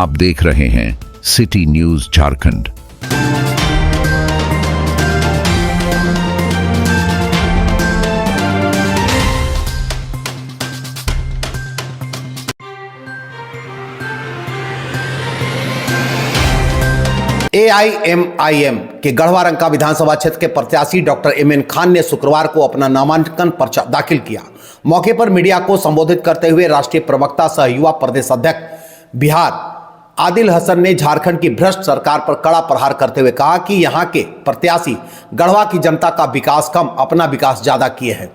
आप देख रहे हैं सिटी न्यूज झारखंड। AIMIM के गढ़वा रंका विधानसभा क्षेत्र के प्रत्याशी डॉक्टर एमएन खान ने शुक्रवार को अपना नामांकन पर्चा दाखिल किया। मौके पर मीडिया को संबोधित करते हुए राष्ट्रीय प्रवक्ता सह युवा प्रदेश अध्यक्ष बिहार आदिल हसन ने झारखंड की भ्रष्ट सरकार पर कड़ा प्रहार करते हुए कहा कि यहां के प्रत्याशी गढ़वा की जनता का विकास कम, अपना विकास ज्यादा किए हैं,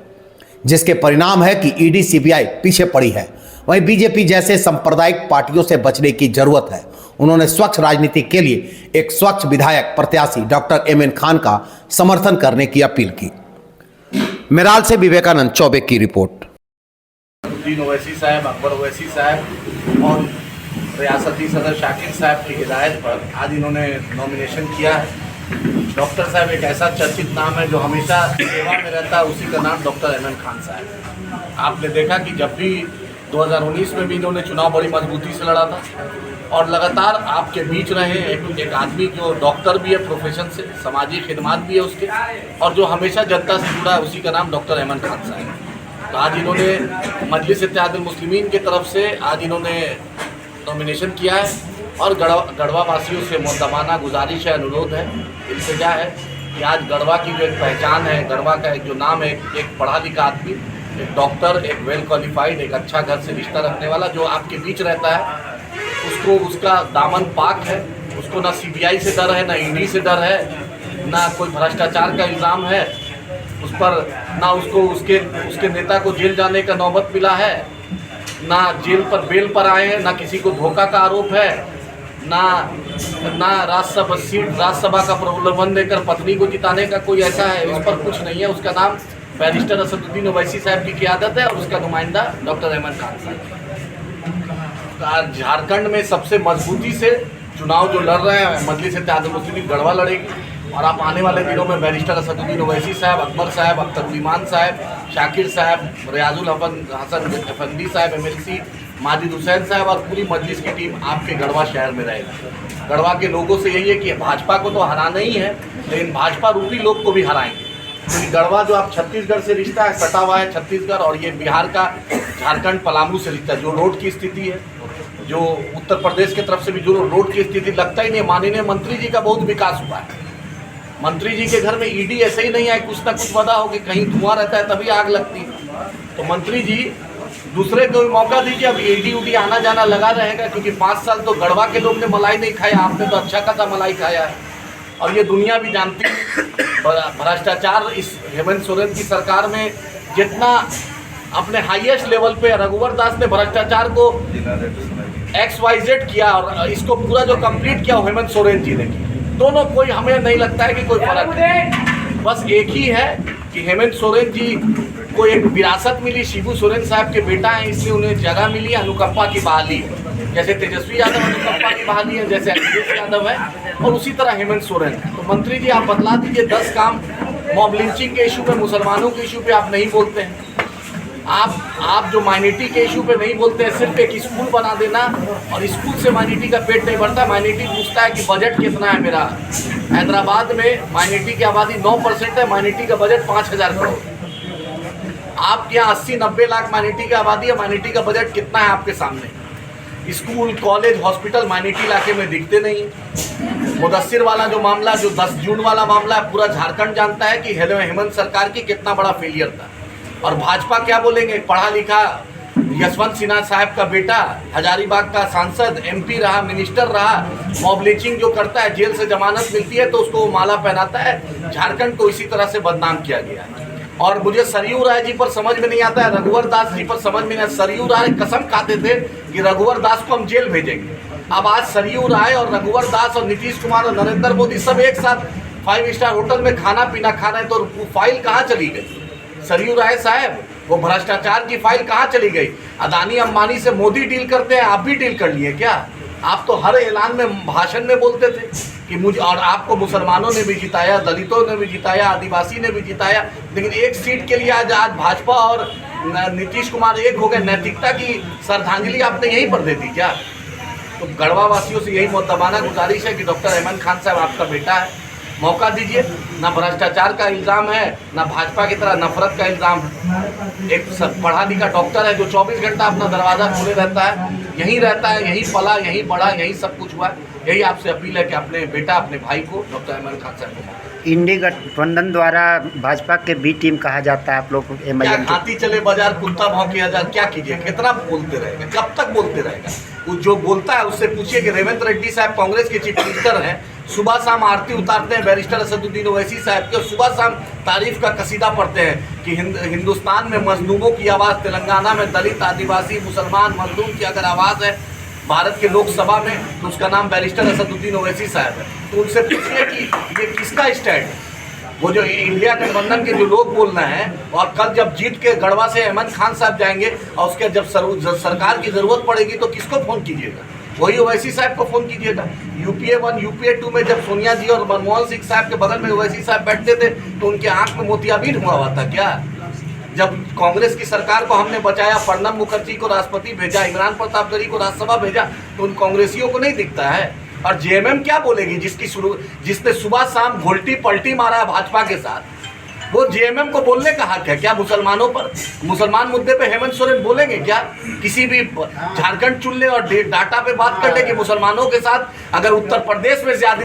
जिसके परिणाम है कि ईडी सीबीआई पीछे पड़ी है। वहीं बीजेपी जैसे सांप्रदायिक पार्टियों से बचने की जरूरत है। उन्होंने स्वच्छ राजनीति के लिए एक स्वच्छ विधायक प्रत्याशी डॉक्टर एमएन खान का समर्थन करने की अपील की। मेराल से विवेकानंद चौबे की रिपोर्ट। ओवैसी साहब, अकबर ओवैसी साहब और रियासती सदर शाकिर साहब की हिदायत पर आज इन्होंने नॉमिनेशन किया है। डॉक्टर साहब एक ऐसा चर्चित नाम है जो हमेशा सेवा में रहता है, उसी का नाम डॉक्टर एमएन खान साहब। आपने देखा कि जब भी 2019 में भी इन्होंने चुनाव बड़ी मजबूती से लड़ा था और लगातार आपके बीच रहे एक आदमी जो डॉक्टर भी है प्रोफेशन से, सामाजिक खिदमत भी है उसके, और जो हमेशा जनता से जुड़ा है, उसी का नाम डॉक्टर एमएन खान साहब। तो आज इन्होंने मजलिस इत्तेहादुल मुस्लिमीन की तरफ से आज इन्होंने नॉमिनेशन किया है और गढ़वा वासियों से मुद्दमाना गुजारिश है, अनुरोध है, इल्तिजा है कि आज गढ़वा की जो एक पहचान है, गढ़वा का एक जो नाम है, एक पढ़ा लिखा आदमी, एक डॉक्टर, एक वेल क्वालिफाइड, एक अच्छा घर से रिश्ता रखने वाला जो आपके बीच रहता है, उसको उसका दामन पाक है। उसको ना सीबीआई से डर है, ना ईडी से डर है, ना कोई भ्रष्टाचार का इल्ज़ाम है उस पर, ना उसको उसके नेता को जेल जाने का नौबत मिला है, ना जेल पर बेल पर आए हैं, ना किसी को धोखा का आरोप है, ना राज्यसभा का प्रलोभन देकर पत्नी को जिताने का कोई ऐसा है, इस पर कुछ नहीं है। उसका नाम बैरिस्टर असदुद्दीन ओवैसी साहब की क़ियादत है और उसका नुमाइंदा डॉक्टर एमएन खान साहब। झारखंड में सबसे मजबूती से चुनाव जो लड़ रहे हैं मजलिस इत्तेहादुल मुस्लिमीन गढ़वा लड़ेगी और आप आने वाले दिनों में बैरिस्टर असदुद्दीन ओवैसी साहब, अकबर साहब, अख्तर ईमान साहब, शाकिर साहब, रियाजुल हसन अफंदी साहब, MLC माजिद हुसैन साहब और पूरी मजलिस की टीम आपके गढ़वा शहर में रहेगी। गढ़वा के लोगों से यही है कि भाजपा को तो हराना ही है, लेकिन भाजपा रूपी लोग को भी हराएंगे, क्योंकि गढ़वा जो आप छत्तीसगढ़ से रिश्ता है, सटा हुआ है छत्तीसगढ़, और ये बिहार का झारखंड पलामू से रिश्ता है। जो रोड की स्थिति है, जो उत्तर प्रदेश की तरफ से भी जो रोड की स्थिति, लगता ही नहीं माननीय मंत्री जी का बहुत विकास हुआ है। मंत्री जी के घर में ईडी ऐसे ही नहीं आए, कुछ ना कुछ वजह हो कि कहीं धुआं रहता है तभी आग लगती है। तो मंत्री जी दूसरे को भी मौका दीजिए। अब ईडी उडी आना जाना लगा रहेगा, क्योंकि 5 साल तो गढ़वा के लोग ने मलाई नहीं खाया, आपने तो अच्छा खासा मलाई खाया है और ये दुनिया भी जानती है। भ्रष्टाचार इस हेमंत सोरेन की सरकार में जितना अपने हाईएस्ट लेवल पे रघुवर दास ने भ्रष्टाचार को XYZ किया और इसको पूरा जो कंप्लीट किया हेमंत सोरेन जी ने किया। दोनों कोई हमें नहीं लगता है कि कोई फर्क है, बस एक ही है कि हेमंत सोरेन जी को एक विरासत मिली, शिबू सोरेन साहब के बेटा हैं इसलिए उन्हें जगह मिली, अनुकंपा की बहाली है। जैसे तेजस्वी यादव अनुकंपा की बहाली है, जैसे अखिलेश यादव है, और उसी तरह हेमंत सोरेन है। तो मंत्री जी आप बतला दीजिए 10 काम। मॉब लिंचिंग के इशू पे, मुसलमानों के इशू पे आप नहीं बोलते हैं। आप जो माइनॉरिटी के इशू पे नहीं बोलते हैं। सिर्फ एक स्कूल बना देना और स्कूल से माइनॉरिटी का पेट नहीं भरता। माइनॉरिटी पूछता है कि बजट कितना है मेरा। हैदराबाद में माइनॉरिटी की आबादी 9% है, माइनॉरिटी का बजट 5000 करोड़। आपके यहाँ 80-90 लाख माइनॉरिटी की आबादी है, माइनॉरिटी का बजट कितना है आपके सामने। स्कूल, कॉलेज, हॉस्पिटल माइनॉरिटी इलाके में दिखते नहीं है। मुदस्सिर वाला जो मामला, जो 10 जून वाला मामला है, पूरा झारखंड जानता है कि हेमंत सरकार की कितना बड़ा फेलियर था। और भाजपा क्या बोलेंगे, पढ़ा लिखा यशवंत सिन्हा साहब का बेटा, हजारीबाग का सांसद, MP रहा, मिनिस्टर रहा, मॉब लिंचिंग जो करता है, जेल से जमानत मिलती है तो उसको माला पहनाता है। झारखंड को इसी तरह से बदनाम किया गया है। और मुझे सरयू राय जी पर समझ में नहीं आता है, रघुवर दास जी पर समझ में नहीं आता। सरयू राय कसम खाते थे कि रघुवर दास को हम जेल भेजेंगे। अब आज सरयू राय और रघुवर दास और नीतीश कुमार और नरेंद्र मोदी सब एक साथ 5 स्टार होटल में खाना पीना खा रहे हैं, तो वो फाइल कहाँ चली गई? सरयू राय साहब, वो भ्रष्टाचार की फाइल कहाँ चली गई? अदानी अंबानी से मोदी डील करते हैं, आप भी डील कर लिए क्या? आप तो हर ऐलान में, भाषण में बोलते थे कि मुझे, और आपको मुसलमानों ने भी जिताया, दलितों ने भी जिताया, आदिवासी ने भी जिताया, लेकिन एक सीट के लिए आज भाजपा और नीतीश कुमार एक हो गए। नैतिकता की श्रद्धांजलि आपने यहीं पर दे दी क्या? तो गढ़वा वासियों से यही मुद्दाबाना गुजारिश है कि डॉक्टर अहमद खान साहब आपका बेटा है, मौका दीजिए। ना भ्रष्टाचार का इल्ज़ाम है, ना भाजपा की तरह नफरत का इल्ज़ाम है। एक पढ़ा लिखा डॉक्टर है जो 24 घंटा अपना दरवाज़ा खोले रहता है, यहीं रहता है, यहीं पला, यहीं बढ़ा, यहीं सब कुछ हुआ। यही आपसे अपील है कि अपने बेटा, अपने भाई को डॉक्टर अहमद खान साहब को इंडी गठबंधन द्वारा भाजपा के बी टीम कहा जाता है आप लोग क्या एमआईएम के। हाथी चले बाजार कुत्ता भौंके हजार, क्या कीजिए, कितना बोलते रहेगा, कब तक बोलते रहेगा। वो जो बोलता है उससे पूछिए कि रेवंत रेड्डी साहब कांग्रेस के चीफ मिनिस्टर हैं, सुबह शाम आरती उतारते हैं बैरिस्टर असदुद्दीन ओवैसी साहब की, और सुबह शाम तारीफ का कसीदा पढ़ते हैं कि हिंदुस्तान में मजलूमों की आवाज़, तेलंगाना में दलित, आदिवासी, मुसलमान, मजलूम की अगर आवाज़ है भारत के लोकसभा में तो उसका नाम बैरिस्टर असदुद्दीन ओवैसी साहब है। तो उनसे पूछिए कि ये किसका स्टैंड है। वो जो इंडिया गठबंधन के जो लोग बोल रहे हैं, और कल जब जीत के गढ़वा से अहमद खान साहब जाएंगे और उसके जब सरकार की ज़रूरत पड़ेगी तो किसको फ़ोन कीजिएगा? वही ओवैसी साहब को फ़ोन कीजिएगा। यूपीए 1 यूपीए 2 में जब सोनिया जी और मनमोहन सिंह साहब के बगल में ओवैसी साहब बैठते थे तो उनके आँख में मोतियाबिंद हुआ हुआ था क्या? जब कांग्रेस की सरकार को हमने बचाया, प्रणब मुखर्जी को राष्ट्रपति भेजा, इमरान प्रतापगढ़ी को राज्यसभा भेजा, तो उन कांग्रेसियों को नहीं दिखता है। और जेएमएम क्या बोलेगी जिसने सुबह शाम घोल्टी पलटी मारा है भाजपा के साथ? वो जेएमएम को बोलने का हक है क्या? मुसलमानों पर, मुसलमान मुद्दे पे हेमंत सोरेन बोलेंगे क्या? किसी भी झारखंड चुन ले और डाटा पे बात कर ले कि मुसलमानों के साथ अगर उत्तर प्रदेश में ज्यादा